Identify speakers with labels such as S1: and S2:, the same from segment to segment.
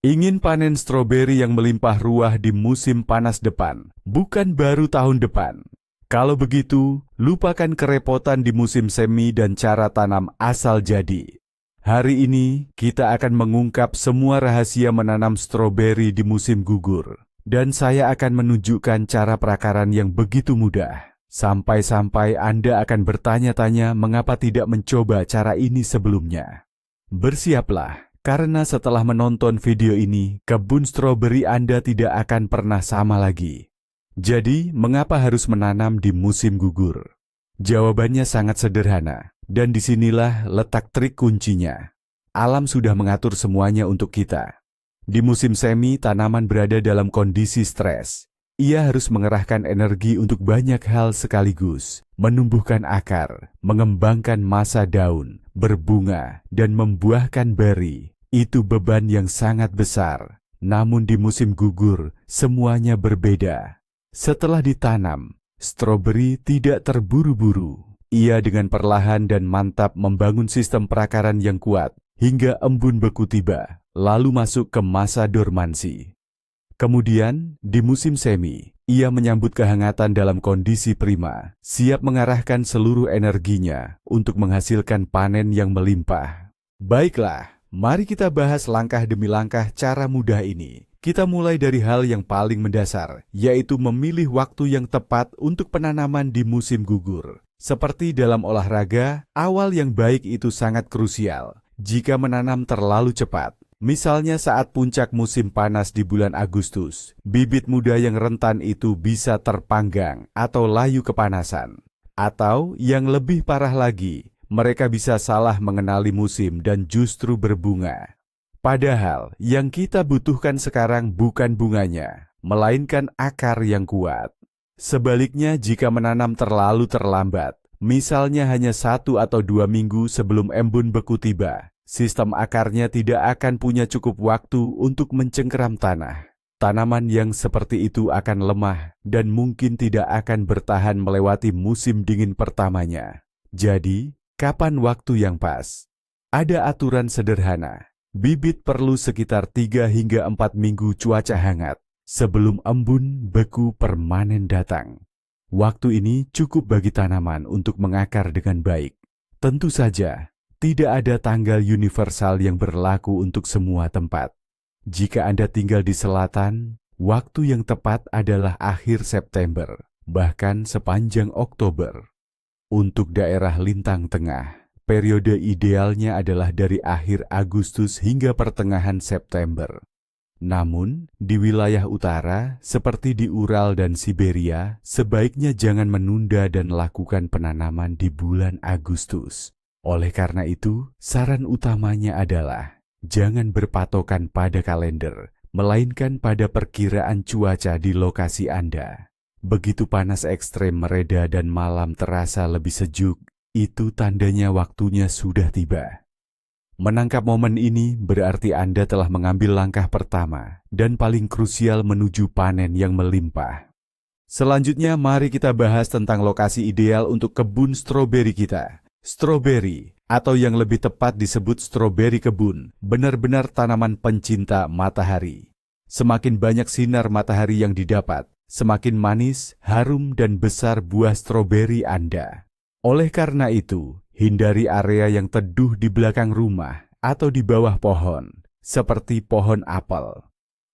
S1: Ingin panen stroberi yang melimpah ruah di musim panas depan, bukan baru tahun depan. Kalau begitu, lupakan kerepotan di musim semi dan cara tanam asal jadi. Hari ini, kita akan mengungkap semua rahasia menanam stroberi di musim gugur. Dan saya akan menunjukkan cara perakaran yang begitu mudah. Sampai-sampai Anda akan bertanya-tanya mengapa tidak mencoba cara ini sebelumnya. Bersiaplah. Karena setelah menonton video ini, kebun stroberi Anda tidak akan pernah sama lagi. Jadi, mengapa harus menanam di musim gugur? Jawabannya sangat sederhana, dan disinilah letak trik kuncinya. Alam sudah mengatur semuanya untuk kita. Di musim semi, tanaman berada dalam kondisi stres. Ia harus mengerahkan energi untuk banyak hal sekaligus, menumbuhkan akar, mengembangkan masa daun, berbunga, dan membuahkan beri. Itu beban yang sangat besar, namun di musim gugur semuanya berbeda. Setelah ditanam, stroberi tidak terburu-buru. Ia dengan perlahan dan mantap membangun sistem perakaran yang kuat hingga embun beku tiba, lalu masuk ke masa dormansi. Kemudian, di musim semi, ia menyambut kehangatan dalam kondisi prima, siap mengarahkan seluruh energinya untuk menghasilkan panen yang melimpah. Baiklah. Mari kita bahas langkah demi langkah cara mudah ini. Kita mulai dari hal yang paling mendasar, yaitu memilih waktu yang tepat untuk penanaman di musim gugur. Seperti dalam olahraga, awal yang baik itu sangat krusial. Jika menanam terlalu cepat, misalnya saat puncak musim panas di bulan Agustus, bibit muda yang rentan itu bisa terpanggang atau layu kepanasan. Atau yang lebih parah lagi, mereka bisa salah mengenali musim dan justru berbunga. Padahal yang kita butuhkan sekarang bukan bunganya, melainkan akar yang kuat. Sebaliknya jika menanam terlalu terlambat, misalnya hanya 1 atau 2 minggu sebelum embun beku tiba, sistem akarnya tidak akan punya cukup waktu untuk mencengkeram tanah. Tanaman yang seperti itu akan lemah dan mungkin tidak akan bertahan melewati musim dingin pertamanya. Jadi, kapan waktu yang pas? Ada aturan sederhana. Bibit perlu sekitar 3 hingga 4 minggu cuaca hangat sebelum embun beku permanen datang. Waktu ini cukup bagi tanaman untuk mengakar dengan baik. Tentu saja, tidak ada tanggal universal yang berlaku untuk semua tempat. Jika Anda tinggal di selatan, waktu yang tepat adalah akhir September, bahkan sepanjang Oktober. Untuk daerah lintang tengah, periode idealnya adalah dari akhir Agustus hingga pertengahan September. Namun, di wilayah utara, seperti di Ural dan Siberia, sebaiknya jangan menunda dan lakukan penanaman di bulan Agustus. Oleh karena itu, saran utamanya adalah jangan berpatokan pada kalender, melainkan pada perkiraan cuaca di lokasi Anda. Begitu panas ekstrem mereda dan malam terasa lebih sejuk, itu tandanya waktunya sudah tiba. Menangkap momen ini berarti Anda telah mengambil langkah pertama dan paling krusial menuju panen yang melimpah. Selanjutnya, mari kita bahas tentang lokasi ideal untuk kebun stroberi kita. Stroberi, atau yang lebih tepat disebut stroberi kebun, benar-benar tanaman pencinta matahari. Semakin banyak sinar matahari yang didapat, semakin manis, harum, dan besar buah stroberi Anda. Oleh karena itu, hindari area yang teduh di belakang rumah atau di bawah pohon, seperti pohon apel.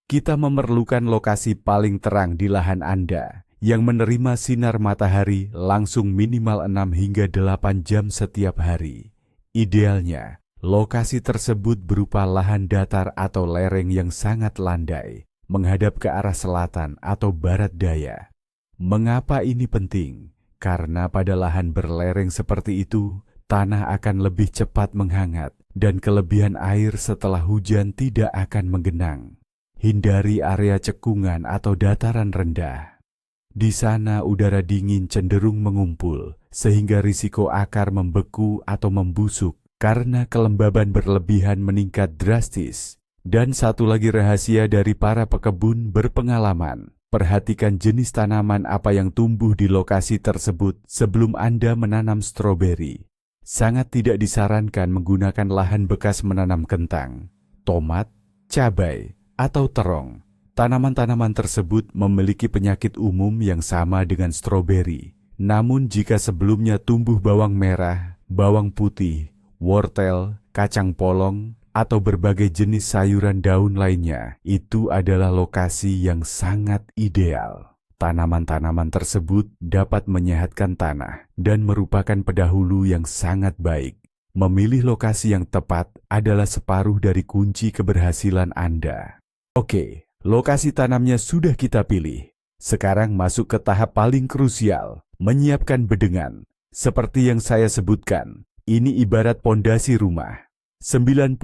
S1: Kita memerlukan lokasi paling terang di lahan Anda, yang menerima sinar matahari langsung minimal 6 hingga 8 jam setiap hari. Idealnya, lokasi tersebut berupa lahan datar atau lereng yang sangat landai, menghadap ke arah selatan atau barat daya. Mengapa ini penting? Karena pada lahan berlereng seperti itu, tanah akan lebih cepat menghangat dan kelebihan air setelah hujan tidak akan menggenang. Hindari area cekungan atau dataran rendah. Di sana udara dingin cenderung mengumpul, sehingga risiko akar membeku atau membusuk karena kelembaban berlebihan meningkat drastis. Dan satu lagi rahasia dari para pekebun berpengalaman, perhatikan jenis tanaman apa yang tumbuh di lokasi tersebut sebelum Anda menanam stroberi. Sangat tidak disarankan menggunakan lahan bekas menanam kentang, tomat, cabai, atau terong. Tanaman-tanaman tersebut memiliki penyakit umum yang sama dengan stroberi. Namun jika sebelumnya tumbuh bawang merah, bawang putih, wortel, kacang polong, atau berbagai jenis sayuran daun lainnya, itu adalah lokasi yang sangat ideal. Tanaman-tanaman tersebut dapat menyehatkan tanah dan merupakan pendahulu yang sangat baik. Memilih lokasi yang tepat adalah separuh dari kunci keberhasilan Anda. Oke, lokasi tanamnya sudah kita pilih. Sekarang masuk ke tahap paling krusial, menyiapkan bedengan. Seperti yang saya sebutkan, ini ibarat pondasi rumah. 90%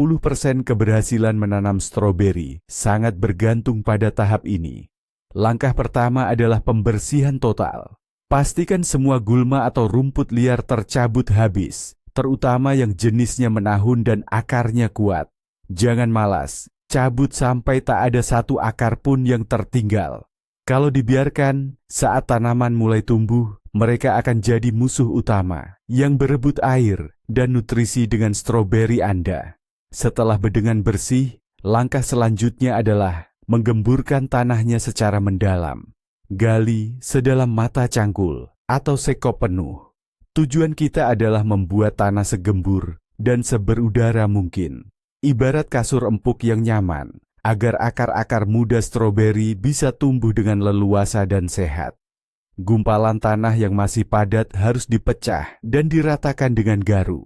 S1: keberhasilan menanam stroberi sangat bergantung pada tahap ini. Langkah pertama adalah pembersihan total. Pastikan semua gulma atau rumput liar tercabut habis, terutama yang jenisnya menahun dan akarnya kuat. Jangan malas, cabut sampai tak ada satu akar pun yang tertinggal. Kalau dibiarkan, saat tanaman mulai tumbuh, mereka akan jadi musuh utama yang berebut air dan nutrisi dengan stroberi Anda. Setelah bedengan bersih, langkah selanjutnya adalah menggemburkan tanahnya secara mendalam. Gali sedalam mata cangkul atau sekop penuh. Tujuan kita adalah membuat tanah segembur dan seberudara mungkin. Ibarat kasur empuk yang nyaman, agar akar-akar muda stroberi bisa tumbuh dengan leluasa dan sehat. Gumpalan tanah yang masih padat harus dipecah dan diratakan dengan garu.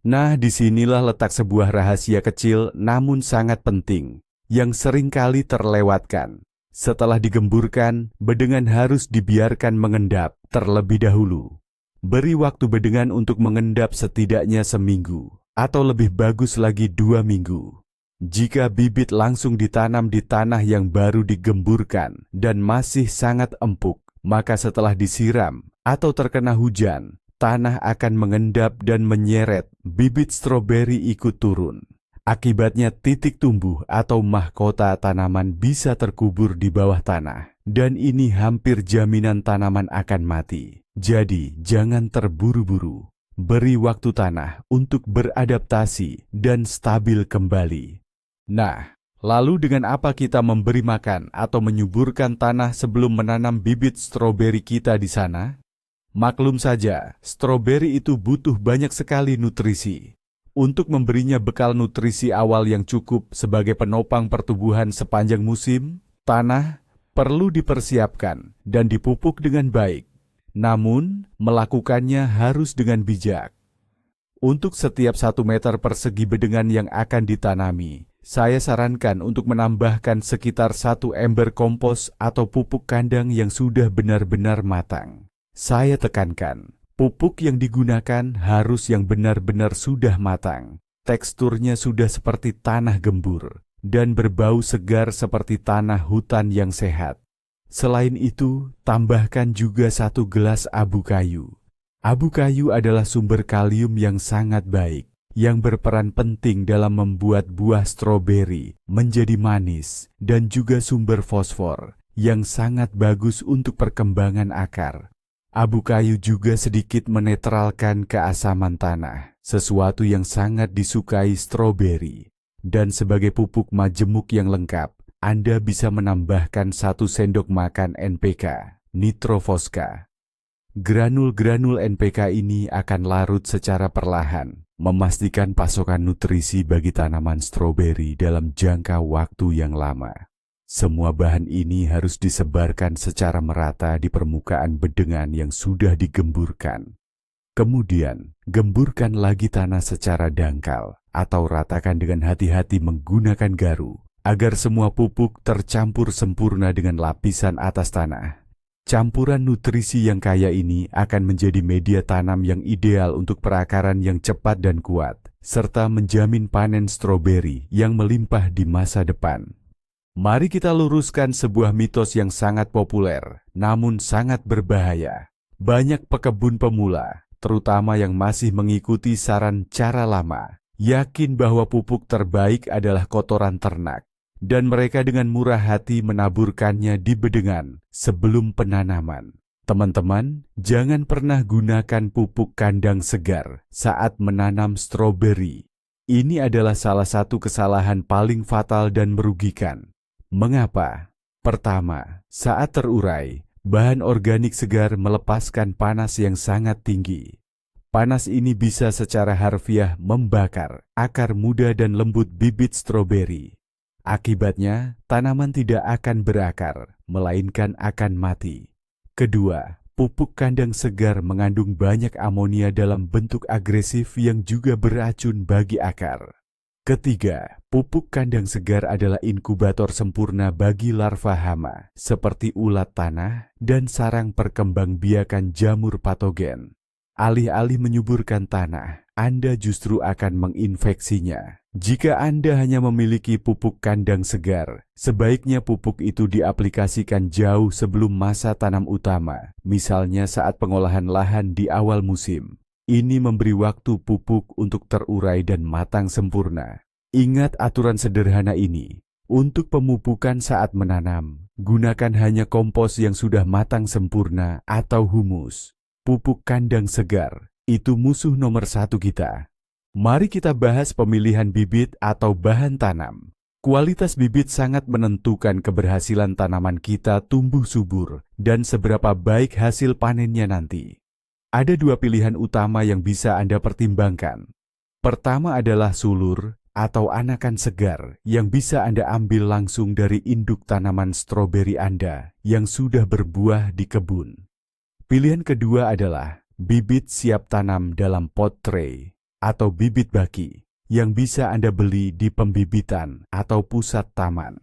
S1: Nah, disinilah letak sebuah rahasia kecil namun sangat penting, yang seringkali terlewatkan. Setelah digemburkan, bedengan harus dibiarkan mengendap terlebih dahulu. Beri waktu bedengan untuk mengendap setidaknya seminggu, atau lebih bagus lagi 2 minggu. Jika bibit langsung ditanam di tanah yang baru digemburkan dan masih sangat empuk, maka setelah disiram atau terkena hujan, tanah akan mengendap dan menyeret, bibit stroberi ikut turun. Akibatnya titik tumbuh atau mahkota tanaman bisa terkubur di bawah tanah, dan ini hampir jaminan tanaman akan mati. Jadi, jangan terburu-buru. Beri waktu tanah untuk beradaptasi dan stabil kembali. Nah, lalu dengan apa kita memberi makan atau menyuburkan tanah sebelum menanam bibit stroberi kita di sana? Maklum saja, stroberi itu butuh banyak sekali nutrisi. Untuk memberinya bekal nutrisi awal yang cukup sebagai penopang pertumbuhan sepanjang musim, tanah perlu dipersiapkan dan dipupuk dengan baik. Namun, melakukannya harus dengan bijak. Untuk setiap 1 meter persegi bedengan yang akan ditanami, saya sarankan untuk menambahkan sekitar 1 ember kompos atau pupuk kandang yang sudah benar-benar matang. Saya tekankan, pupuk yang digunakan harus yang benar-benar sudah matang. Teksturnya sudah seperti tanah gembur dan berbau segar seperti tanah hutan yang sehat. Selain itu, tambahkan juga 1 gelas abu kayu. Abu kayu adalah sumber kalium yang sangat baik, yang berperan penting dalam membuat buah stroberi menjadi manis dan juga sumber fosfor yang sangat bagus untuk perkembangan akar. Abu kayu juga sedikit menetralkan keasaman tanah, sesuatu yang sangat disukai stroberi. Dan sebagai pupuk majemuk yang lengkap, Anda bisa menambahkan 1 sendok makan NPK, nitrofosca. Granul-granul NPK ini akan larut secara perlahan, memastikan pasokan nutrisi bagi tanaman stroberi dalam jangka waktu yang lama. Semua bahan ini harus disebarkan secara merata di permukaan bedengan yang sudah digemburkan. Kemudian, gemburkan lagi tanah secara dangkal atau ratakan dengan hati-hati menggunakan garu, agar semua pupuk tercampur sempurna dengan lapisan atas tanah. Campuran nutrisi yang kaya ini akan menjadi media tanam yang ideal untuk perakaran yang cepat dan kuat, serta menjamin panen stroberi yang melimpah di masa depan. Mari kita luruskan sebuah mitos yang sangat populer, namun sangat berbahaya. Banyak pekebun pemula, terutama yang masih mengikuti saran cara lama, yakin bahwa pupuk terbaik adalah kotoran ternak. Dan mereka dengan murah hati menaburkannya di bedengan sebelum penanaman. Teman-teman, jangan pernah gunakan pupuk kandang segar saat menanam stroberi. Ini adalah salah satu kesalahan paling fatal dan merugikan. Mengapa? Pertama, saat terurai, bahan organik segar melepaskan panas yang sangat tinggi. Panas ini bisa secara harfiah membakar akar muda dan lembut bibit stroberi. Akibatnya, tanaman tidak akan berakar, melainkan akan mati. Kedua, pupuk kandang segar mengandung banyak amonia dalam bentuk agresif yang juga beracun bagi akar. Ketiga, pupuk kandang segar adalah inkubator sempurna bagi larva hama, seperti ulat tanah dan sarang perkembangbiakan jamur patogen. Alih-alih menyuburkan tanah, Anda justru akan menginfeksinya. Jika Anda hanya memiliki pupuk kandang segar, sebaiknya pupuk itu diaplikasikan jauh sebelum masa tanam utama, misalnya saat pengolahan lahan di awal musim. Ini memberi waktu pupuk untuk terurai dan matang sempurna. Ingat aturan sederhana ini. Untuk pemupukan saat menanam, gunakan hanya kompos yang sudah matang sempurna atau humus. Pupuk kandang segar, itu musuh nomor 1 kita. Mari kita bahas pemilihan bibit atau bahan tanam. Kualitas bibit sangat menentukan keberhasilan tanaman kita tumbuh subur dan seberapa baik hasil panennya nanti. Ada 2 pilihan utama yang bisa Anda pertimbangkan. Pertama adalah sulur atau anakan segar yang bisa Anda ambil langsung dari induk tanaman stroberi Anda yang sudah berbuah di kebun. Pilihan kedua adalah bibit siap tanam dalam pot tray atau bibit baki yang bisa Anda beli di pembibitan atau pusat taman.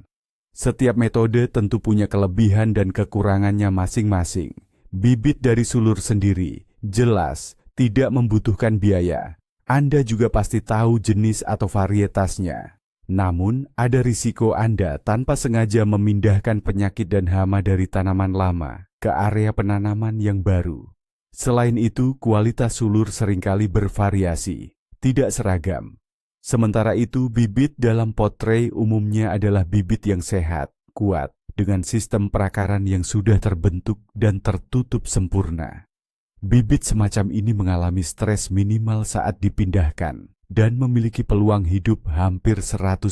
S1: Setiap metode tentu punya kelebihan dan kekurangannya masing-masing. Bibit dari sulur sendiri jelas tidak membutuhkan biaya. Anda juga pasti tahu jenis atau varietasnya. Namun, ada risiko Anda tanpa sengaja memindahkan penyakit dan hama dari tanaman lama ke area penanaman yang baru. Selain itu, kualitas sulur seringkali bervariasi, tidak seragam. Sementara itu, bibit dalam pot tray umumnya adalah bibit yang sehat, kuat, dengan sistem perakaran yang sudah terbentuk dan tertutup sempurna. Bibit semacam ini mengalami stres minimal saat dipindahkan dan memiliki peluang hidup hampir 100%.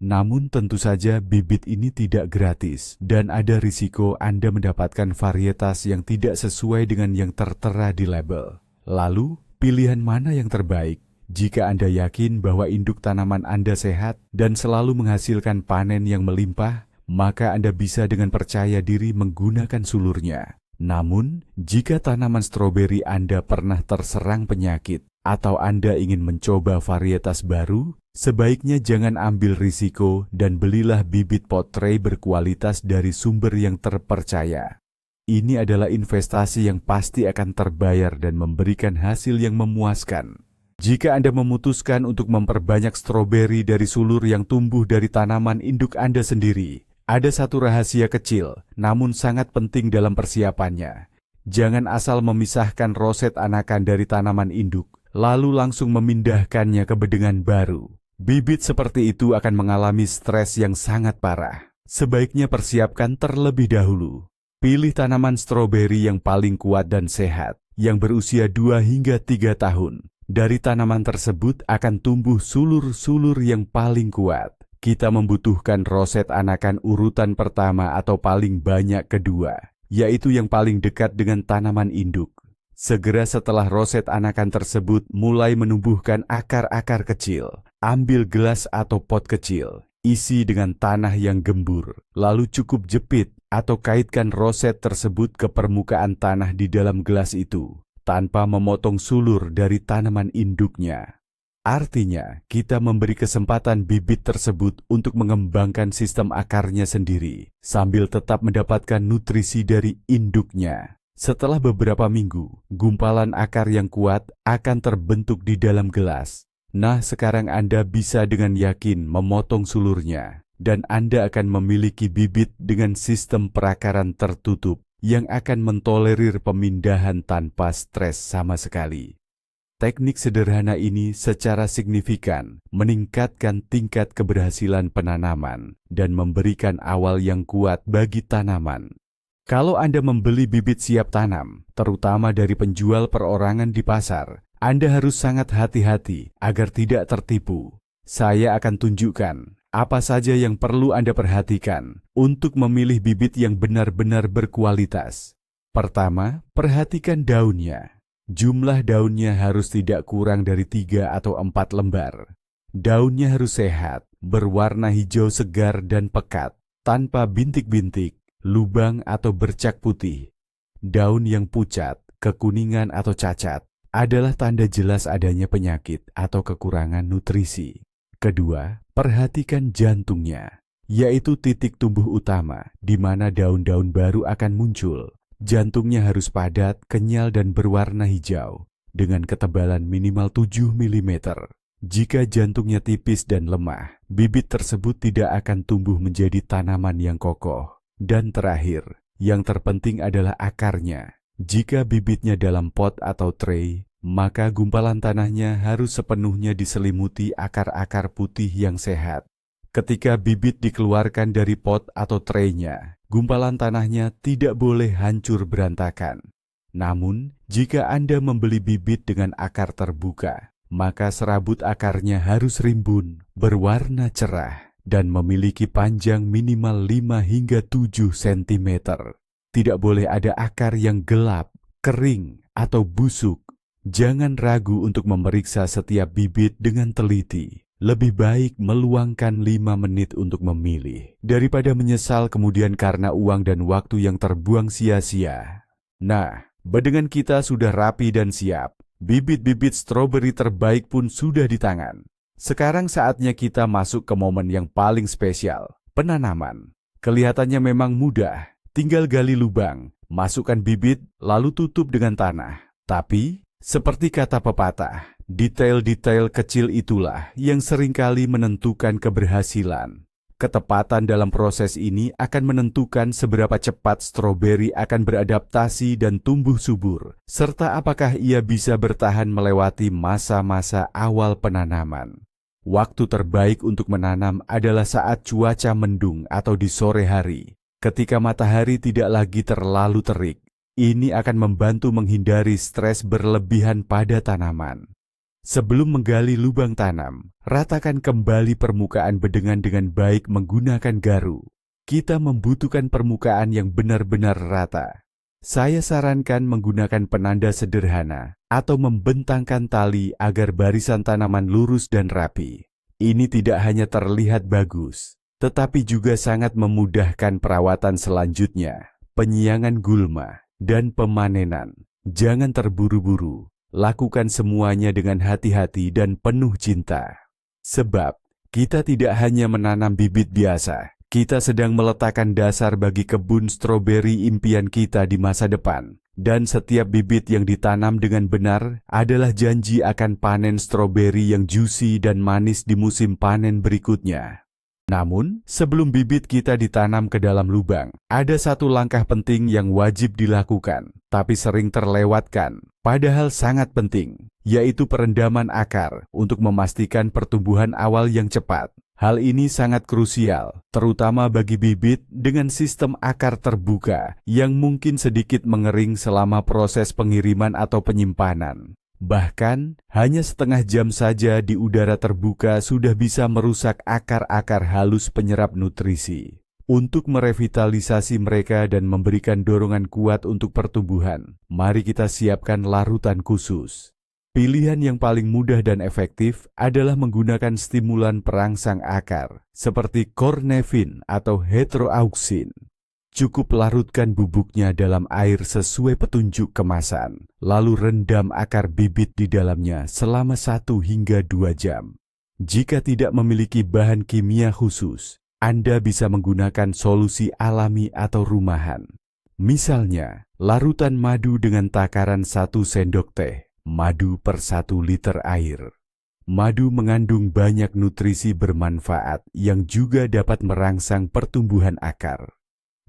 S1: Namun tentu saja bibit ini tidak gratis dan ada risiko Anda mendapatkan varietas yang tidak sesuai dengan yang tertera di label. Lalu, pilihan mana yang terbaik? Jika Anda yakin bahwa induk tanaman Anda sehat dan selalu menghasilkan panen yang melimpah, maka Anda bisa dengan percaya diri menggunakan sulurnya. Namun, jika tanaman stroberi Anda pernah terserang penyakit atau Anda ingin mencoba varietas baru, sebaiknya jangan ambil risiko dan belilah bibit pot tray berkualitas dari sumber yang terpercaya. Ini adalah investasi yang pasti akan terbayar dan memberikan hasil yang memuaskan. Jika Anda memutuskan untuk memperbanyak stroberi dari sulur yang tumbuh dari tanaman induk Anda sendiri, ada satu rahasia kecil, namun sangat penting dalam persiapannya. Jangan asal memisahkan roset anakan dari tanaman induk, lalu langsung memindahkannya ke bedengan baru. Bibit seperti itu akan mengalami stres yang sangat parah. Sebaiknya persiapkan terlebih dahulu. Pilih tanaman stroberi yang paling kuat dan sehat, yang berusia 2 hingga 3 tahun. Dari tanaman tersebut akan tumbuh sulur-sulur yang paling kuat. Kita membutuhkan roset anakan urutan pertama atau paling banyak kedua, yaitu yang paling dekat dengan tanaman induk. Segera setelah roset anakan tersebut mulai menumbuhkan akar-akar kecil, ambil gelas atau pot kecil, isi dengan tanah yang gembur, lalu cukup jepit atau kaitkan roset tersebut ke permukaan tanah di dalam gelas itu, tanpa memotong sulur dari tanaman induknya. Artinya, kita memberi kesempatan bibit tersebut untuk mengembangkan sistem akarnya sendiri, sambil tetap mendapatkan nutrisi dari induknya. Setelah beberapa minggu, gumpalan akar yang kuat akan terbentuk di dalam gelas. Nah, sekarang Anda bisa dengan yakin memotong sulurnya, dan Anda akan memiliki bibit dengan sistem perakaran tertutup yang akan mentolerir pemindahan tanpa stres sama sekali. Teknik sederhana ini secara signifikan meningkatkan tingkat keberhasilan penanaman dan memberikan awal yang kuat bagi tanaman. Kalau Anda membeli bibit siap tanam, terutama dari penjual perorangan di pasar, Anda harus sangat hati-hati agar tidak tertipu. Saya akan tunjukkan Apa saja yang perlu Anda perhatikan untuk memilih bibit yang benar-benar berkualitas? Pertama, perhatikan daunnya. Jumlah daunnya harus tidak kurang dari 3 atau 4 lembar. Daunnya harus sehat, berwarna hijau segar dan pekat, tanpa bintik-bintik, lubang atau bercak putih. Daun yang pucat, kekuningan atau cacat adalah tanda jelas adanya penyakit atau kekurangan nutrisi. Kedua, perhatikan jantungnya, yaitu titik tumbuh utama di mana daun-daun baru akan muncul. Jantungnya harus padat, kenyal dan berwarna hijau dengan ketebalan minimal 7 mm. Jika jantungnya tipis dan lemah, bibit tersebut tidak akan tumbuh menjadi tanaman yang kokoh. Dan terakhir, yang terpenting adalah akarnya. Jika bibitnya dalam pot atau tray, maka gumpalan tanahnya harus sepenuhnya diselimuti akar-akar putih yang sehat. Ketika bibit dikeluarkan dari pot atau traynya, gumpalan tanahnya tidak boleh hancur berantakan. Namun, jika Anda membeli bibit dengan akar terbuka, maka serabut akarnya harus rimbun, berwarna cerah, dan memiliki panjang minimal 5 hingga 7 cm. Tidak boleh ada akar yang gelap, kering, atau busuk. Jangan ragu untuk memeriksa setiap bibit dengan teliti. Lebih baik meluangkan 5 menit untuk memilih, daripada menyesal kemudian karena uang dan waktu yang terbuang sia-sia. Nah, bedengan kita sudah rapi dan siap. Bibit-bibit stroberi terbaik pun sudah di tangan. Sekarang saatnya kita masuk ke momen yang paling spesial, penanaman. Kelihatannya memang mudah, tinggal gali lubang, masukkan bibit, lalu tutup dengan tanah. Tapi, seperti kata pepatah, detail-detail kecil itulah yang seringkali menentukan keberhasilan. Ketepatan dalam proses ini akan menentukan seberapa cepat stroberi akan beradaptasi dan tumbuh subur, serta apakah ia bisa bertahan melewati masa-masa awal penanaman. Waktu terbaik untuk menanam adalah saat cuaca mendung atau di sore hari, ketika matahari tidak lagi terlalu terik. Ini akan membantu menghindari stres berlebihan pada tanaman. Sebelum menggali lubang tanam, ratakan kembali permukaan bedengan dengan baik menggunakan garu. Kita membutuhkan permukaan yang benar-benar rata. Saya sarankan menggunakan penanda sederhana atau membentangkan tali agar barisan tanaman lurus dan rapi. Ini tidak hanya terlihat bagus, tetapi juga sangat memudahkan perawatan selanjutnya, penyiangan gulma, dan pemanenan. Jangan terburu-buru. Lakukan semuanya dengan hati-hati dan penuh cinta. Sebab, kita tidak hanya menanam bibit biasa, kita sedang meletakkan dasar bagi kebun stroberi impian kita di masa depan. Dan setiap bibit yang ditanam dengan benar adalah janji akan panen stroberi yang juicy dan manis di musim panen berikutnya. Namun, sebelum bibit kita ditanam ke dalam lubang, ada satu langkah penting yang wajib dilakukan, tapi sering terlewatkan, padahal sangat penting, yaitu perendaman akar untuk memastikan pertumbuhan awal yang cepat. Hal ini sangat krusial, terutama bagi bibit dengan sistem akar terbuka yang mungkin sedikit mengering selama proses pengiriman atau penyimpanan. Bahkan, hanya setengah jam saja di udara terbuka sudah bisa merusak akar-akar halus penyerap nutrisi. Untuk merevitalisasi mereka dan memberikan dorongan kuat untuk pertumbuhan, mari kita siapkan larutan khusus. Pilihan yang paling mudah dan efektif adalah menggunakan stimulan perangsang akar, seperti Cornevin atau Heteroauxin. Cukup larutkan bubuknya dalam air sesuai petunjuk kemasan, lalu rendam akar bibit di dalamnya selama 1 hingga 2 jam. Jika tidak memiliki bahan kimia khusus, Anda bisa menggunakan solusi alami atau rumahan. Misalnya, larutan madu dengan takaran 1 sendok teh, madu per 1 liter air. Madu mengandung banyak nutrisi bermanfaat yang juga dapat merangsang pertumbuhan akar.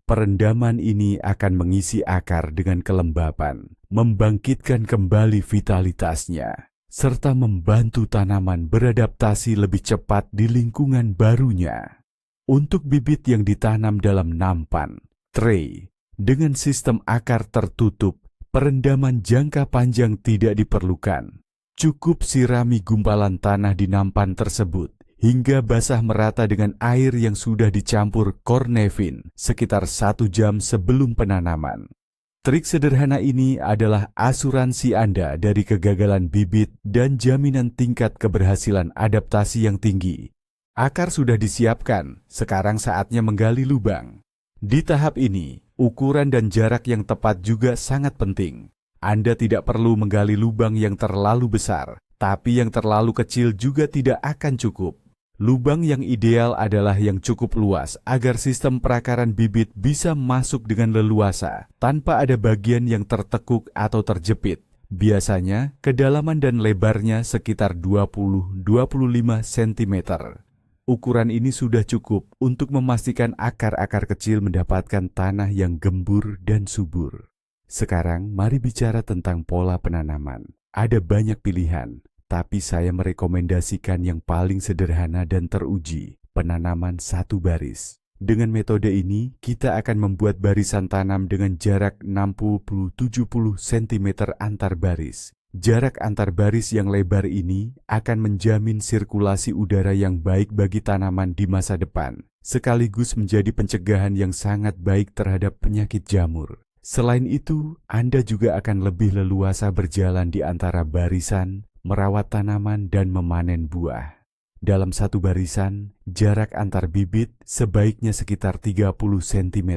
S1: Perendaman ini akan mengisi akar dengan kelembapan, membangkitkan kembali vitalitasnya, serta membantu tanaman beradaptasi lebih cepat di lingkungan barunya. Untuk bibit yang ditanam dalam nampan, tray, dengan sistem akar tertutup, perendaman jangka panjang tidak diperlukan. Cukup sirami gumpalan tanah di nampan tersebut hingga basah merata dengan air yang sudah dicampur kornevin sekitar 1 jam sebelum penanaman. Trik sederhana ini adalah asuransi Anda dari kegagalan bibit dan jaminan tingkat keberhasilan adaptasi yang tinggi. Akar sudah disiapkan, sekarang saatnya menggali lubang. Di tahap ini, ukuran dan jarak yang tepat juga sangat penting. Anda tidak perlu menggali lubang yang terlalu besar, tapi yang terlalu kecil juga tidak akan cukup. Lubang yang ideal adalah yang cukup luas agar sistem perakaran bibit bisa masuk dengan leluasa tanpa ada bagian yang tertekuk atau terjepit. Biasanya, kedalaman dan lebarnya sekitar 20-25 cm. Ukuran ini sudah cukup untuk memastikan akar-akar kecil mendapatkan tanah yang gembur dan subur. Sekarang, mari bicara tentang pola penanaman. Ada banyak pilihan, tapi saya merekomendasikan yang paling sederhana dan teruji, penanaman satu baris. Dengan metode ini, kita akan membuat barisan tanam dengan jarak 60-70 cm antar baris. Jarak antar baris yang lebar ini akan menjamin sirkulasi udara yang baik bagi tanaman di masa depan, sekaligus menjadi pencegahan yang sangat baik terhadap penyakit jamur. Selain itu, Anda juga akan lebih leluasa berjalan di antara barisan, merawat tanaman, dan memanen buah. Dalam satu barisan, jarak antar bibit sebaiknya sekitar 30 cm.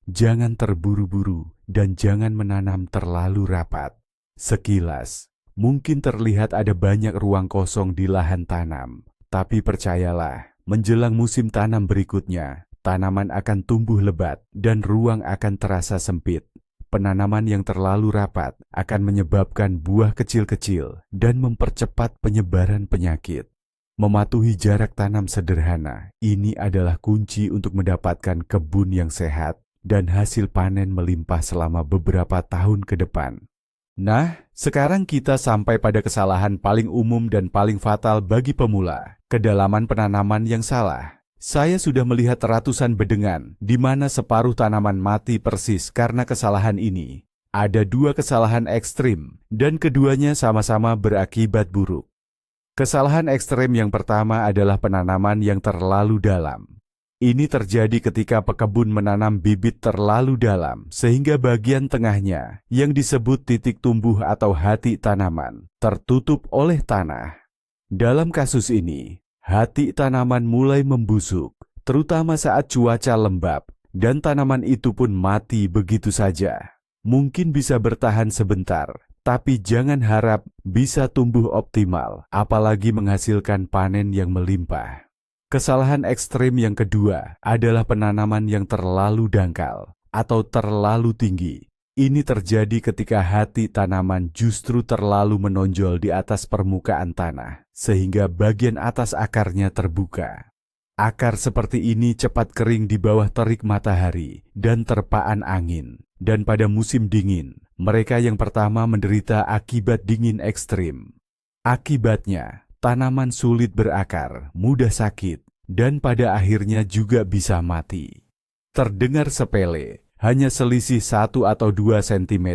S1: Jangan terburu-buru dan jangan menanam terlalu rapat. Sekilas, mungkin terlihat ada banyak ruang kosong di lahan tanam. Tapi percayalah, menjelang musim tanam berikutnya, tanaman akan tumbuh lebat dan ruang akan terasa sempit. Penanaman yang terlalu rapat akan menyebabkan buah kecil-kecil dan mempercepat penyebaran penyakit. Mematuhi jarak tanam sederhana, ini adalah kunci untuk mendapatkan kebun yang sehat dan hasil panen melimpah selama beberapa tahun ke depan. Nah, sekarang kita sampai pada kesalahan paling umum dan paling fatal bagi pemula, kedalaman penanaman yang salah. Saya sudah melihat ratusan bedengan di mana separuh tanaman mati persis karena kesalahan ini. Ada dua kesalahan ekstrim dan keduanya sama-sama berakibat buruk. Kesalahan ekstrem yang pertama adalah penanaman yang terlalu dalam. Ini terjadi ketika pekebun menanam bibit terlalu dalam sehingga bagian tengahnya yang disebut titik tumbuh atau hati tanaman tertutup oleh tanah. Dalam kasus ini, hati tanaman mulai membusuk, terutama saat cuaca lembab, dan tanaman itu pun mati begitu saja. Mungkin bisa bertahan sebentar, tapi jangan harap bisa tumbuh optimal, apalagi menghasilkan panen yang melimpah. Kesalahan ekstrem yang kedua adalah penanaman yang terlalu dangkal atau terlalu tinggi. Ini terjadi ketika hati tanaman justru terlalu menonjol di atas permukaan tanah, sehingga bagian atas akarnya terbuka. Akar seperti ini cepat kering di bawah terik matahari dan terpaan angin. Dan pada musim dingin, mereka yang pertama menderita akibat dingin ekstrim. Akibatnya, tanaman sulit berakar, mudah sakit, dan pada akhirnya juga bisa mati. Terdengar sepele, hanya selisih 1 atau 2 cm,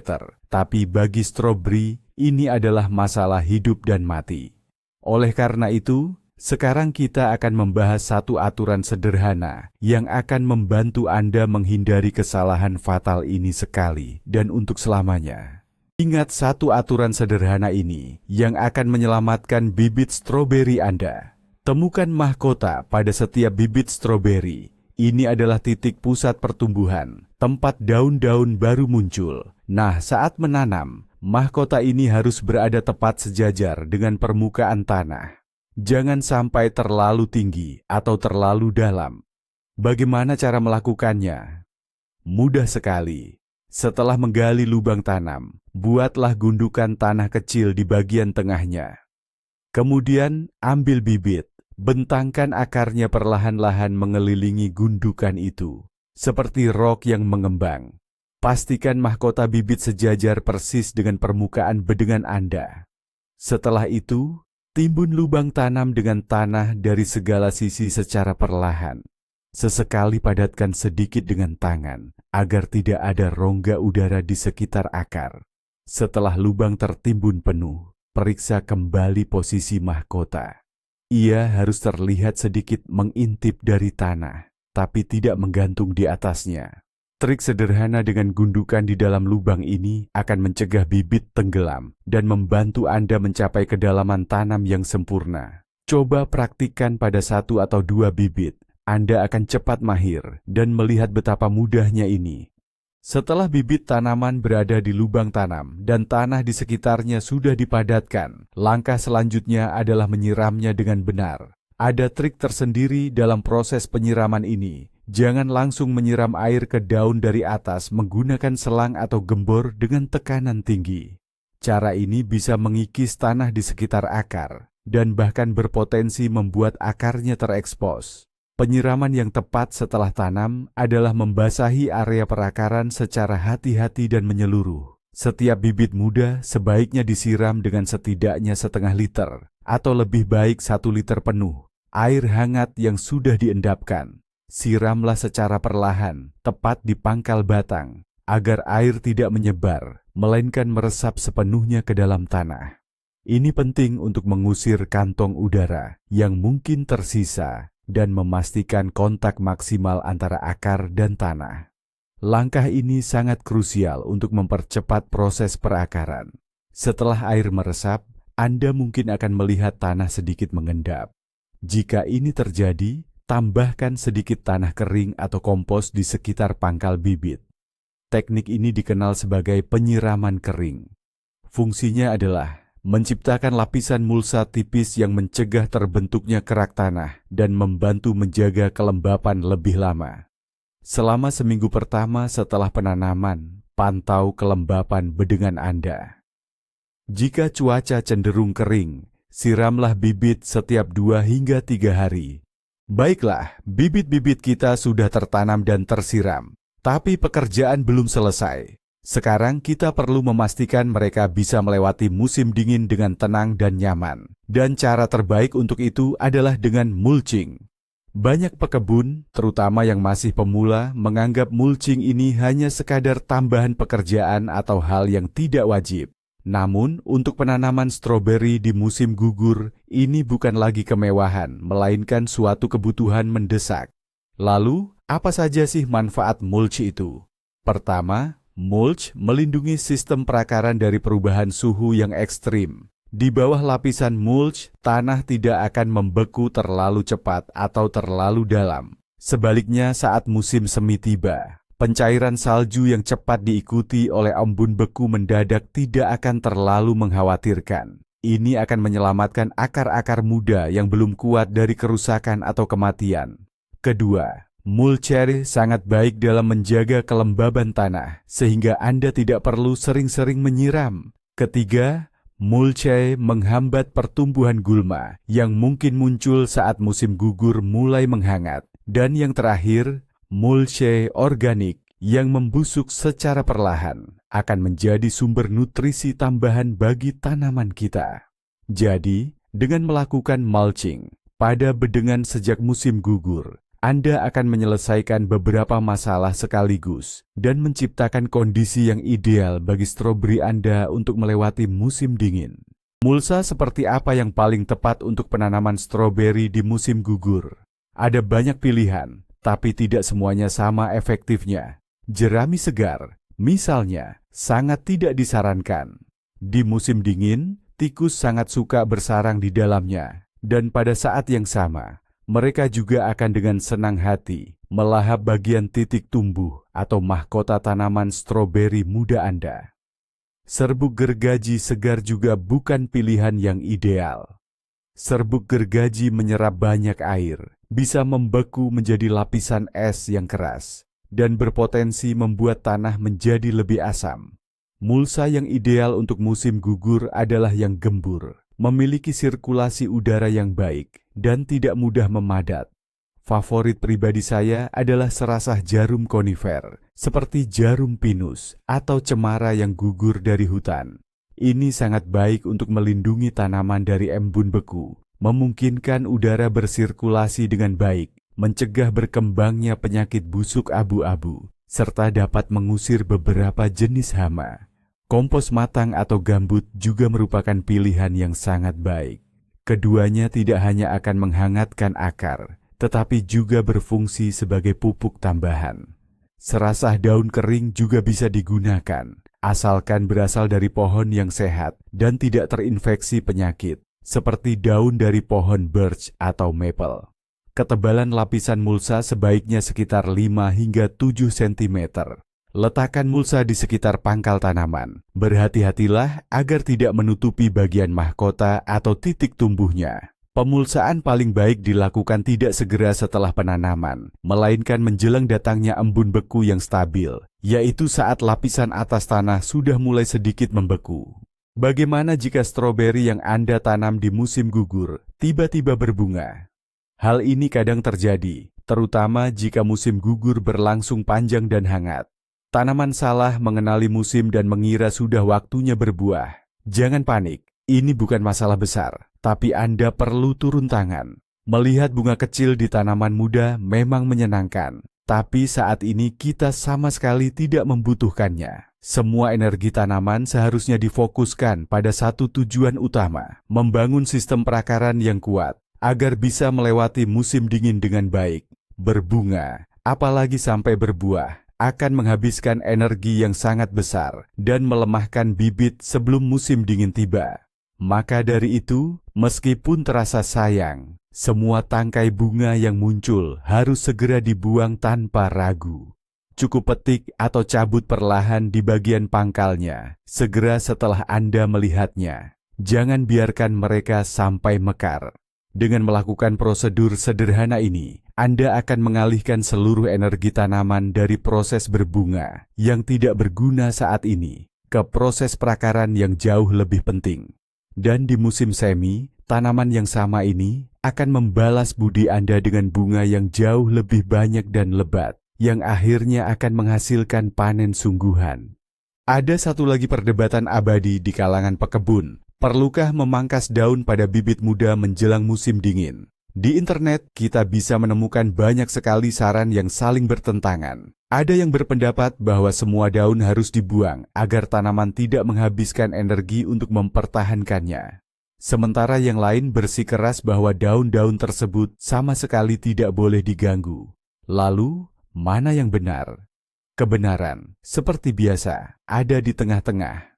S1: tapi bagi stroberi ini adalah masalah hidup dan mati. Oleh karena itu, sekarang kita akan membahas satu aturan sederhana yang akan membantu Anda menghindari kesalahan fatal ini sekali dan untuk selamanya. Ingat satu aturan sederhana ini yang akan menyelamatkan bibit stroberi Anda. Temukan mahkota pada setiap bibit stroberi. Ini adalah titik pusat pertumbuhan, tempat daun-daun baru muncul. Nah, saat menanam, mahkota ini harus berada tepat sejajar dengan permukaan tanah. Jangan sampai terlalu tinggi atau terlalu dalam. Bagaimana cara melakukannya? Mudah sekali. Setelah menggali lubang tanam, buatlah gundukan tanah kecil di bagian tengahnya. Kemudian, ambil bibit. Bentangkan akarnya perlahan-lahan mengelilingi gundukan itu, seperti rok yang mengembang. Pastikan mahkota bibit sejajar persis dengan permukaan bedengan Anda. Setelah itu, timbun lubang tanam dengan tanah dari segala sisi secara perlahan. Sesekali padatkan sedikit dengan tangan, agar tidak ada rongga udara di sekitar akar. Setelah lubang tertimbun penuh, periksa kembali posisi mahkota. Ia harus terlihat sedikit mengintip dari tanah, tapi tidak menggantung di atasnya. Trik sederhana dengan gundukan di dalam lubang ini akan mencegah bibit tenggelam dan membantu Anda mencapai kedalaman tanam yang sempurna. Coba praktikkan pada 1 atau 2 bibit. Anda akan cepat mahir dan melihat betapa mudahnya ini. Setelah bibit tanaman berada di lubang tanam dan tanah di sekitarnya sudah dipadatkan, langkah selanjutnya adalah menyiramnya dengan benar. Ada trik tersendiri dalam proses penyiraman ini. Jangan langsung menyiram air ke daun dari atas menggunakan selang atau gembor dengan tekanan tinggi. Cara ini bisa mengikis tanah di sekitar akar dan bahkan berpotensi membuat akarnya terekspos. Penyiraman yang tepat setelah tanam adalah membasahi area perakaran secara hati-hati dan menyeluruh. Setiap bibit muda sebaiknya disiram dengan setidaknya setengah liter atau lebih baik 1 liter penuh air hangat yang sudah diendapkan. Siramlah secara perlahan, tepat di pangkal batang, agar air tidak menyebar, melainkan meresap sepenuhnya ke dalam tanah. Ini penting untuk mengusir kantong udara yang mungkin tersisa dan memastikan kontak maksimal antara akar dan tanah. Langkah ini sangat krusial untuk mempercepat proses perakaran. Setelah air meresap, Anda mungkin akan melihat tanah sedikit mengendap. Jika ini terjadi, tambahkan sedikit tanah kering atau kompos di sekitar pangkal bibit. Teknik ini dikenal sebagai penyiraman kering. Fungsinya adalah menciptakan lapisan mulsa tipis yang mencegah terbentuknya kerak tanah dan membantu menjaga kelembapan lebih lama. Selama seminggu pertama setelah penanaman, pantau kelembapan bedengan Anda. Jika cuaca cenderung kering, siramlah bibit setiap 2 hingga 3 hari. Baiklah, bibit-bibit kita sudah tertanam dan tersiram, tapi pekerjaan belum selesai. Sekarang kita perlu memastikan mereka bisa melewati musim dingin dengan tenang dan nyaman. Dan cara terbaik untuk itu adalah dengan mulching. Banyak pekebun, terutama yang masih pemula, menganggap mulching ini hanya sekadar tambahan pekerjaan atau hal yang tidak wajib. Namun, untuk penanaman stroberi di musim gugur, ini bukan lagi kemewahan, melainkan suatu kebutuhan mendesak. Lalu, apa saja sih manfaat mulch itu? Pertama, mulch melindungi sistem perakaran dari perubahan suhu yang ekstrim. Di bawah lapisan mulch, tanah tidak akan membeku terlalu cepat atau terlalu dalam. Sebaliknya, saat musim semi tiba, pencairan salju yang cepat diikuti oleh embun beku mendadak tidak akan terlalu mengkhawatirkan. Ini akan menyelamatkan akar-akar muda yang belum kuat dari kerusakan atau kematian. Kedua, mulcher sangat baik dalam menjaga kelembaban tanah, sehingga Anda tidak perlu sering-sering menyiram. Ketiga, mulcher menghambat pertumbuhan gulma yang mungkin muncul saat musim gugur mulai menghangat. Dan yang terakhir, mulcher organik yang membusuk secara perlahan akan menjadi sumber nutrisi tambahan bagi tanaman kita. Jadi, dengan melakukan mulching pada bedengan sejak musim gugur, Anda akan menyelesaikan beberapa masalah sekaligus dan menciptakan kondisi yang ideal bagi stroberi Anda untuk melewati musim dingin. Mulsa seperti apa yang paling tepat untuk penanaman stroberi di musim gugur? Ada banyak pilihan, tapi tidak semuanya sama efektifnya. Jerami segar, misalnya, sangat tidak disarankan. Di musim dingin, tikus sangat suka bersarang di dalamnya, dan pada saat yang sama, mereka juga akan dengan senang hati melahap bagian titik tumbuh atau mahkota tanaman stroberi muda Anda. Serbuk gergaji segar juga bukan pilihan yang ideal. Serbuk gergaji menyerap banyak air, bisa membeku menjadi lapisan es yang keras, dan berpotensi membuat tanah menjadi lebih asam. Mulsa yang ideal untuk musim gugur adalah yang gembur, memiliki sirkulasi udara yang baik, dan tidak mudah memadat. Favorit pribadi saya adalah serasah jarum konifer, seperti jarum pinus atau cemara yang gugur dari hutan. Ini sangat baik untuk melindungi tanaman dari embun beku, memungkinkan udara bersirkulasi dengan baik, mencegah berkembangnya penyakit busuk abu-abu, serta dapat mengusir beberapa jenis hama. Kompos matang atau gambut juga merupakan pilihan yang sangat baik. Keduanya tidak hanya akan menghangatkan akar, tetapi juga berfungsi sebagai pupuk tambahan. Serasah daun kering juga bisa digunakan, asalkan berasal dari pohon yang sehat dan tidak terinfeksi penyakit, seperti daun dari pohon birch atau maple. Ketebalan lapisan mulsa sebaiknya sekitar 5 hingga 7 cm. Letakkan mulsa di sekitar pangkal tanaman. Berhati-hatilah agar tidak menutupi bagian mahkota atau titik tumbuhnya. Pemulsaan paling baik dilakukan tidak segera setelah penanaman, melainkan menjelang datangnya embun beku yang stabil, yaitu saat lapisan atas tanah sudah mulai sedikit membeku. Bagaimana jika stroberi yang Anda tanam di musim gugur tiba-tiba berbunga? Hal ini kadang terjadi, terutama jika musim gugur berlangsung panjang dan hangat. Tanaman salah mengenali musim dan mengira sudah waktunya berbuah. Jangan panik, ini bukan masalah besar, tapi Anda perlu turun tangan. Melihat bunga kecil di tanaman muda memang menyenangkan, tapi saat ini kita sama sekali tidak membutuhkannya. Semua energi tanaman seharusnya difokuskan pada satu tujuan utama, membangun sistem perakaran yang kuat, agar bisa melewati musim dingin dengan baik. Berbunga, apalagi sampai berbuah, akan menghabiskan energi yang sangat besar dan melemahkan bibit sebelum musim dingin tiba. Maka dari itu, meskipun terasa sayang, semua tangkai bunga yang muncul harus segera dibuang tanpa ragu. Cukup petik atau cabut perlahan di bagian pangkalnya, segera setelah Anda melihatnya. Jangan biarkan mereka sampai mekar. Dengan melakukan prosedur sederhana ini, Anda akan mengalihkan seluruh energi tanaman dari proses berbunga yang tidak berguna saat ini ke proses perakaran yang jauh lebih penting. Dan di musim semi, tanaman yang sama ini akan membalas budi Anda dengan bunga yang jauh lebih banyak dan lebat, yang akhirnya akan menghasilkan panen sungguhan. Ada satu lagi perdebatan abadi di kalangan pekebun. Perlukah memangkas daun pada bibit muda menjelang musim dingin? Di internet, kita bisa menemukan banyak sekali saran yang saling bertentangan. Ada yang berpendapat bahwa semua daun harus dibuang agar tanaman tidak menghabiskan energi untuk mempertahankannya. Sementara yang lain bersikeras bahwa daun-daun tersebut sama sekali tidak boleh diganggu. Lalu, mana yang benar? Kebenaran, seperti biasa, ada di tengah-tengah.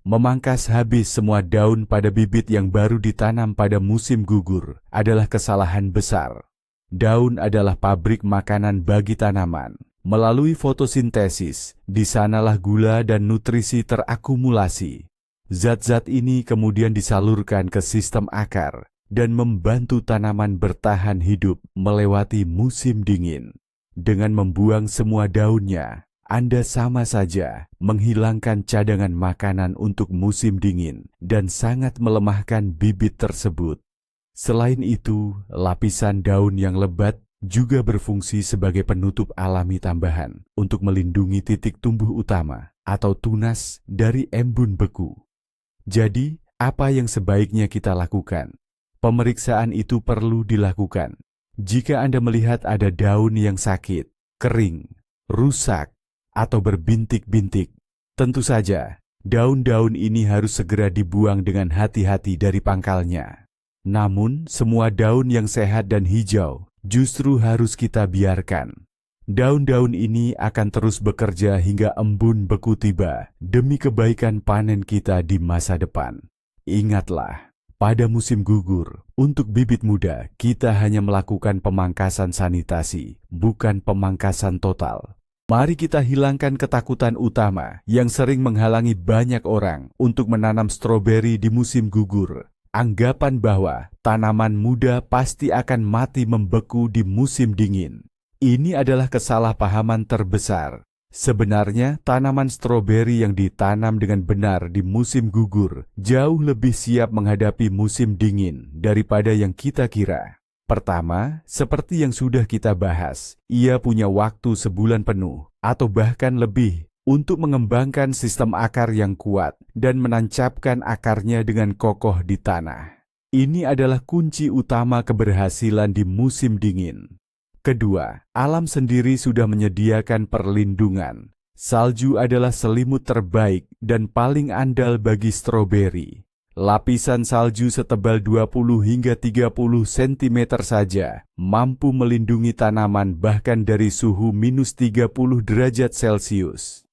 S1: Memangkas habis semua daun pada bibit yang baru ditanam pada musim gugur adalah kesalahan besar. Daun adalah pabrik makanan bagi tanaman. Melalui fotosintesis, di sanalah gula dan nutrisi terakumulasi. Zat-zat ini kemudian disalurkan ke sistem akar dan membantu tanaman bertahan hidup melewati musim dingin. Dengan membuang semua daunnya, Anda sama saja menghilangkan cadangan makanan untuk musim dingin dan sangat melemahkan bibit tersebut. Selain itu, lapisan daun yang lebat juga berfungsi sebagai penutup alami tambahan untuk melindungi titik tumbuh utama atau tunas dari embun beku. Jadi, apa yang sebaiknya kita lakukan? Pemeriksaan itu perlu dilakukan. Jika Anda melihat ada daun yang sakit, kering, rusak, atau berbintik-bintik, tentu saja daun-daun ini harus segera dibuang dengan hati-hati dari pangkalnya. Namun, semua daun yang sehat dan hijau justru harus kita biarkan. Daun-daun ini akan terus bekerja hingga embun beku tiba demi kebaikan panen kita di masa depan. Ingatlah, pada musim gugur, untuk bibit muda, kita hanya melakukan pemangkasan sanitasi, bukan pemangkasan total. Mari kita hilangkan ketakutan utama yang sering menghalangi banyak orang untuk menanam stroberi di musim gugur. Anggapan bahwa tanaman muda pasti akan mati membeku di musim dingin. Ini adalah kesalahpahaman terbesar. Sebenarnya, tanaman stroberi yang ditanam dengan benar di musim gugur jauh lebih siap menghadapi musim dingin daripada yang kita kira. Pertama, seperti yang sudah kita bahas, ia punya waktu sebulan penuh atau bahkan lebih untuk mengembangkan sistem akar yang kuat dan menancapkan akarnya dengan kokoh di tanah. Ini adalah kunci utama keberhasilan di musim dingin. Kedua, alam sendiri sudah menyediakan perlindungan. Salju adalah selimut terbaik dan paling andal bagi stroberi. Lapisan salju setebal 20 hingga 30 cm saja mampu melindungi tanaman bahkan dari suhu minus 30 derajat Celcius.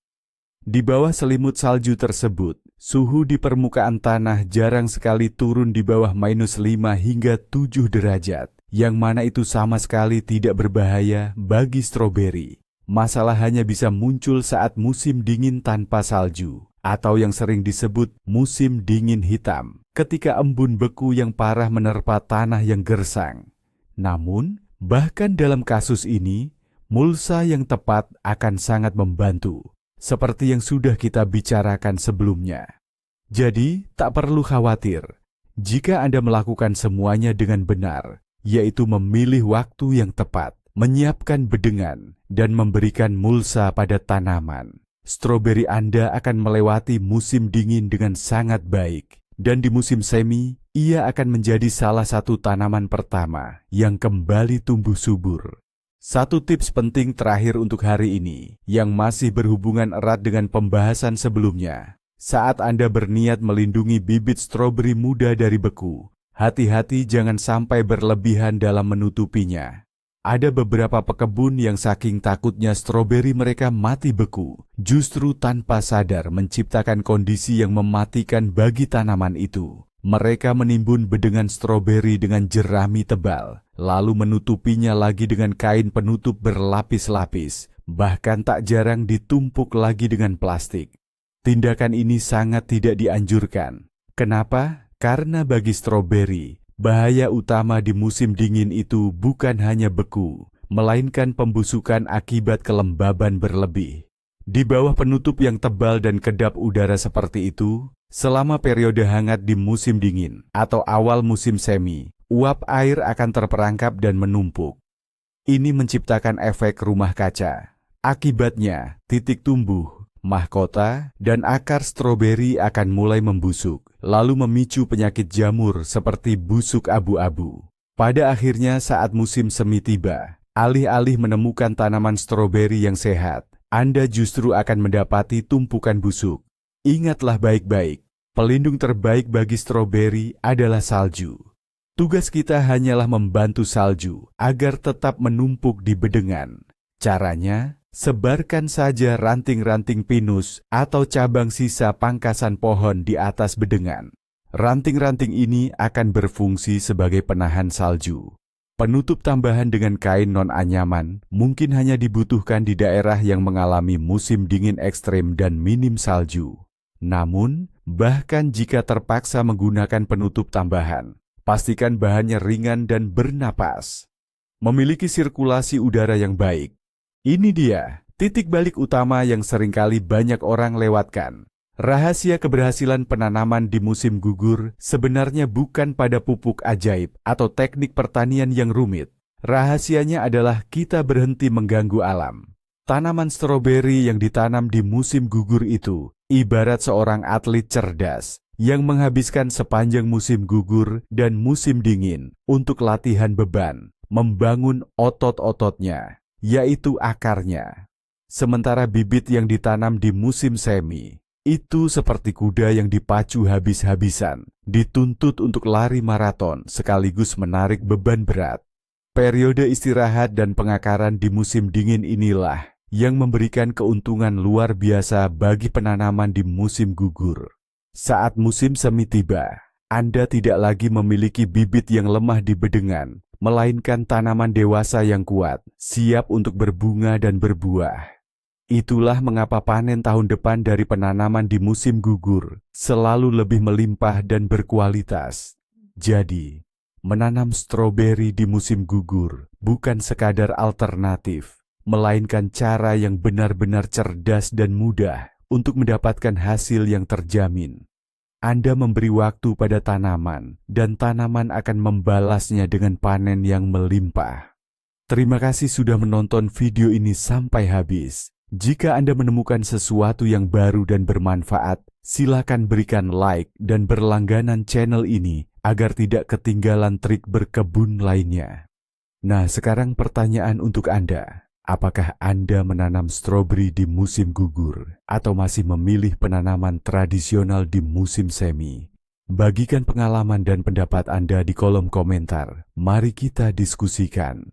S1: Di bawah selimut salju tersebut, suhu di permukaan tanah jarang sekali turun di bawah minus 5 hingga 7 derajat, yang mana itu sama sekali tidak berbahaya bagi stroberi. Masalah hanya bisa muncul saat musim dingin tanpa salju, atau yang sering disebut musim dingin hitam, ketika embun beku yang parah menerpa tanah yang gersang. Namun, bahkan dalam kasus ini, mulsa yang tepat akan sangat membantu, seperti yang sudah kita bicarakan sebelumnya. Jadi, tak perlu khawatir jika Anda melakukan semuanya dengan benar, yaitu memilih waktu yang tepat, menyiapkan bedengan, dan memberikan mulsa pada tanaman. Stroberi Anda akan melewati musim dingin dengan sangat baik, dan di musim semi, ia akan menjadi salah satu tanaman pertama yang kembali tumbuh subur. Satu tips penting terakhir untuk hari ini, yang masih berhubungan erat dengan pembahasan sebelumnya. Saat Anda berniat melindungi bibit stroberi muda dari beku, hati-hati jangan sampai berlebihan dalam menutupinya. Ada beberapa pekebun yang saking takutnya stroberi mereka mati beku, justru tanpa sadar menciptakan kondisi yang mematikan bagi tanaman itu. Mereka menimbun bedengan stroberi dengan jerami tebal, lalu menutupinya lagi dengan kain penutup berlapis-lapis, bahkan tak jarang ditumpuk lagi dengan plastik. Tindakan ini sangat tidak dianjurkan. Kenapa? Karena bagi stroberi, bahaya utama di musim dingin itu bukan hanya beku, melainkan pembusukan akibat kelembaban berlebih. Di bawah penutup yang tebal dan kedap udara seperti itu, selama periode hangat di musim dingin atau awal musim semi, uap air akan terperangkap dan menumpuk. Ini menciptakan efek rumah kaca. Akibatnya, titik tumbuh, mahkota, dan akar stroberi akan mulai membusuk, lalu memicu penyakit jamur seperti busuk abu-abu. Pada akhirnya saat musim semi tiba, alih-alih menemukan tanaman stroberi yang sehat, Anda justru akan mendapati tumpukan busuk. Ingatlah baik-baik, pelindung terbaik bagi stroberi adalah salju. Tugas kita hanyalah membantu salju agar tetap menumpuk di bedengan. Caranya, sebarkan saja ranting-ranting pinus atau cabang sisa pangkasan pohon di atas bedengan. Ranting-ranting ini akan berfungsi sebagai penahan salju. Penutup tambahan dengan kain non-anyaman mungkin hanya dibutuhkan di daerah yang mengalami musim dingin ekstrem dan minim salju. Namun, bahkan jika terpaksa menggunakan penutup tambahan, pastikan bahannya ringan dan bernapas. Memiliki sirkulasi udara yang baik. Ini dia, titik balik utama yang seringkali banyak orang lewatkan. Rahasia keberhasilan penanaman di musim gugur sebenarnya bukan pada pupuk ajaib atau teknik pertanian yang rumit. Rahasianya adalah kita berhenti mengganggu alam. Tanaman stroberi yang ditanam di musim gugur itu ibarat seorang atlet cerdas yang menghabiskan sepanjang musim gugur dan musim dingin untuk latihan beban, membangun otot-ototnya, yaitu akarnya. Sementara bibit yang ditanam di musim semi, itu seperti kuda yang dipacu habis-habisan, dituntut untuk lari maraton sekaligus menarik beban berat. Periode istirahat dan pengakaran di musim dingin inilah yang memberikan keuntungan luar biasa bagi penanaman di musim gugur. Saat musim semi tiba, Anda tidak lagi memiliki bibit yang lemah di bedengan, melainkan tanaman dewasa yang kuat, siap untuk berbunga dan berbuah. Itulah mengapa panen tahun depan dari penanaman di musim gugur selalu lebih melimpah dan berkualitas. Jadi, menanam stroberi di musim gugur bukan sekadar alternatif, melainkan cara yang benar-benar cerdas dan mudah untuk mendapatkan hasil yang terjamin. Anda memberi waktu pada tanaman, dan tanaman akan membalasnya dengan panen yang melimpah. Terima kasih sudah menonton video ini sampai habis. Jika Anda menemukan sesuatu yang baru dan bermanfaat, silakan berikan like dan berlangganan channel ini agar tidak ketinggalan trik berkebun lainnya. Nah, sekarang pertanyaan untuk Anda. Apakah Anda menanam stroberi di musim gugur atau masih memilih penanaman tradisional di musim semi? Bagikan pengalaman dan pendapat Anda di kolom komentar. Mari kita diskusikan.